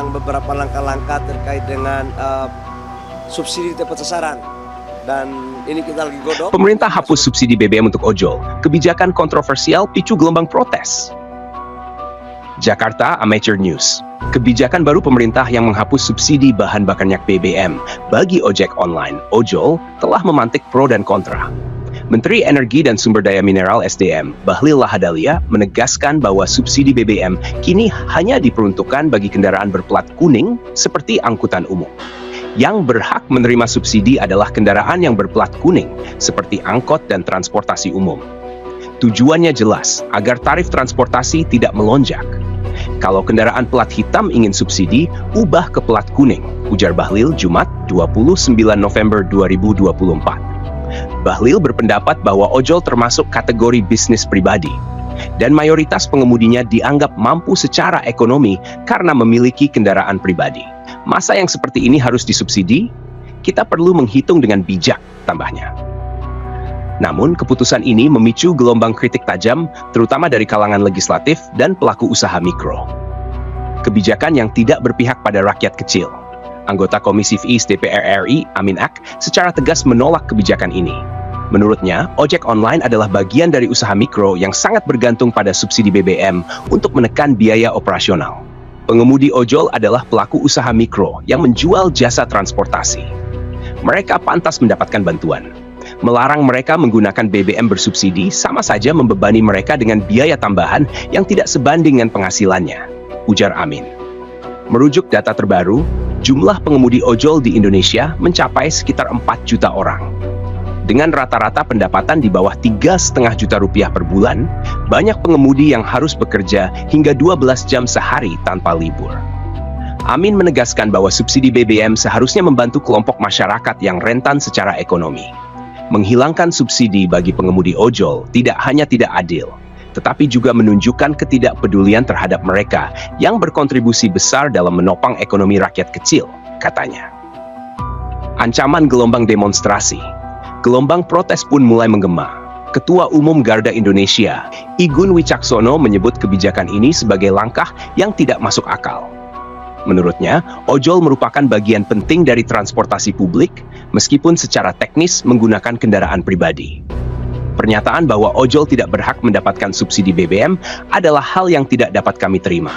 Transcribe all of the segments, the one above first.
beberapa langkah-langkah terkait dengan subsidi tepat sasaran, dan ini kita lagi godok. Pemerintah hapus subsidi BBM untuk ojol. Kebijakan kontroversial picu gelombang protes. Jakarta Amateur News. Kebijakan baru pemerintah yang menghapus subsidi bahan bakar minyak BBM bagi ojek online, ojol, telah memantik pro dan kontra. Menteri Energi dan Sumber Daya Mineral SDM, Bahlil Lahadalia, menegaskan bahwa subsidi BBM kini hanya diperuntukkan bagi kendaraan berplat kuning seperti angkutan umum. Yang berhak menerima subsidi adalah kendaraan yang berplat kuning, seperti angkot dan transportasi umum. Tujuannya jelas, agar tarif transportasi tidak melonjak. Kalau kendaraan plat hitam ingin subsidi, ubah ke plat kuning, ujar Bahlil Jumat 29 November 2024. Bahlil berpendapat bahwa ojol termasuk kategori bisnis pribadi, dan mayoritas pengemudinya dianggap mampu secara ekonomi karena memiliki kendaraan pribadi. Masa yang seperti ini harus disubsidi? Kita perlu menghitung dengan bijak, tambahnya. Namun, keputusan ini memicu gelombang kritik tajam, terutama dari kalangan legislatif dan pelaku usaha mikro. Kebijakan yang tidak berpihak pada rakyat kecil. Anggota Komisi FIS DPR RI, Amin Ak, secara tegas menolak kebijakan ini. Menurutnya, ojek online adalah bagian dari usaha mikro yang sangat bergantung pada subsidi BBM untuk menekan biaya operasional. Pengemudi ojol adalah pelaku usaha mikro yang menjual jasa transportasi. Mereka pantas mendapatkan bantuan. Melarang mereka menggunakan BBM bersubsidi sama saja membebani mereka dengan biaya tambahan yang tidak sebanding dengan penghasilannya, ujar Amin. Merujuk data terbaru, jumlah pengemudi ojol di Indonesia mencapai sekitar 4 juta orang. Dengan rata-rata pendapatan di bawah 3,5 juta rupiah per bulan, banyak pengemudi yang harus bekerja hingga 12 jam sehari tanpa libur. Amin menegaskan bahwa subsidi BBM seharusnya membantu kelompok masyarakat yang rentan secara ekonomi. Menghilangkan subsidi bagi pengemudi ojol tidak hanya tidak adil, tetapi juga menunjukkan ketidakpedulian terhadap mereka yang berkontribusi besar dalam menopang ekonomi rakyat kecil, katanya. Ancaman gelombang demonstrasi. Gelombang protes pun mulai menggema. Ketua Umum Garda Indonesia, Igun Wicaksono, menyebut kebijakan ini sebagai langkah yang tidak masuk akal. Menurutnya, ojol merupakan bagian penting dari transportasi publik, meskipun secara teknis menggunakan kendaraan pribadi. Pernyataan bahwa ojol tidak berhak mendapatkan subsidi BBM adalah hal yang tidak dapat kami terima.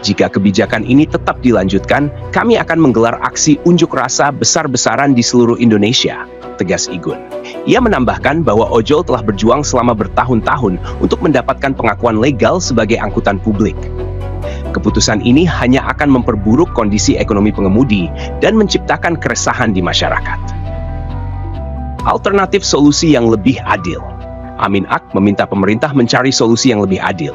Jika kebijakan ini tetap dilanjutkan, kami akan menggelar aksi unjuk rasa besar-besaran di seluruh Indonesia, tegas Igun. Ia menambahkan bahwa ojol telah berjuang selama bertahun-tahun untuk mendapatkan pengakuan legal sebagai angkutan publik. Keputusan ini hanya akan memperburuk kondisi ekonomi pengemudi dan menciptakan keresahan di masyarakat. Alternatif solusi yang lebih adil. Amin Ak meminta pemerintah mencari solusi yang lebih adil.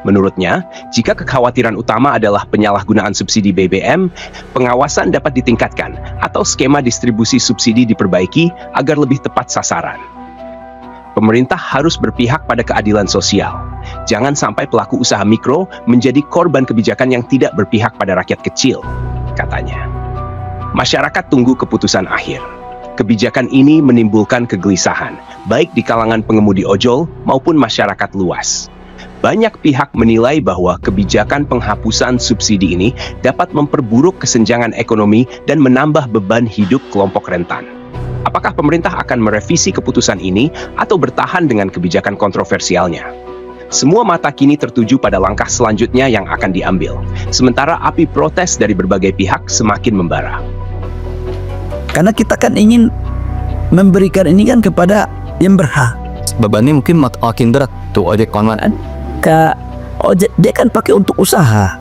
Menurutnya, jika kekhawatiran utama adalah penyalahgunaan subsidi BBM, pengawasan dapat ditingkatkan atau skema distribusi subsidi diperbaiki agar lebih tepat sasaran. Pemerintah harus berpihak pada keadilan sosial. Jangan sampai pelaku usaha mikro menjadi korban kebijakan yang tidak berpihak pada rakyat kecil, katanya. Masyarakat tunggu keputusan akhir. Kebijakan ini menimbulkan kegelisahan, baik di kalangan pengemudi ojol maupun masyarakat luas. Banyak pihak menilai bahwa kebijakan penghapusan subsidi ini dapat memperburuk kesenjangan ekonomi dan menambah beban hidup kelompok rentan. Apakah pemerintah akan merevisi keputusan ini atau bertahan dengan kebijakan kontroversialnya? Semua mata kini tertuju pada langkah selanjutnya yang akan diambil, sementara api protes dari berbagai pihak semakin membara. Karena kita kan ingin memberikan ini kan kepada yang berhak. Bebannya mungkin makin berat tuh ojek online. Ojek dia kan pakai untuk usaha.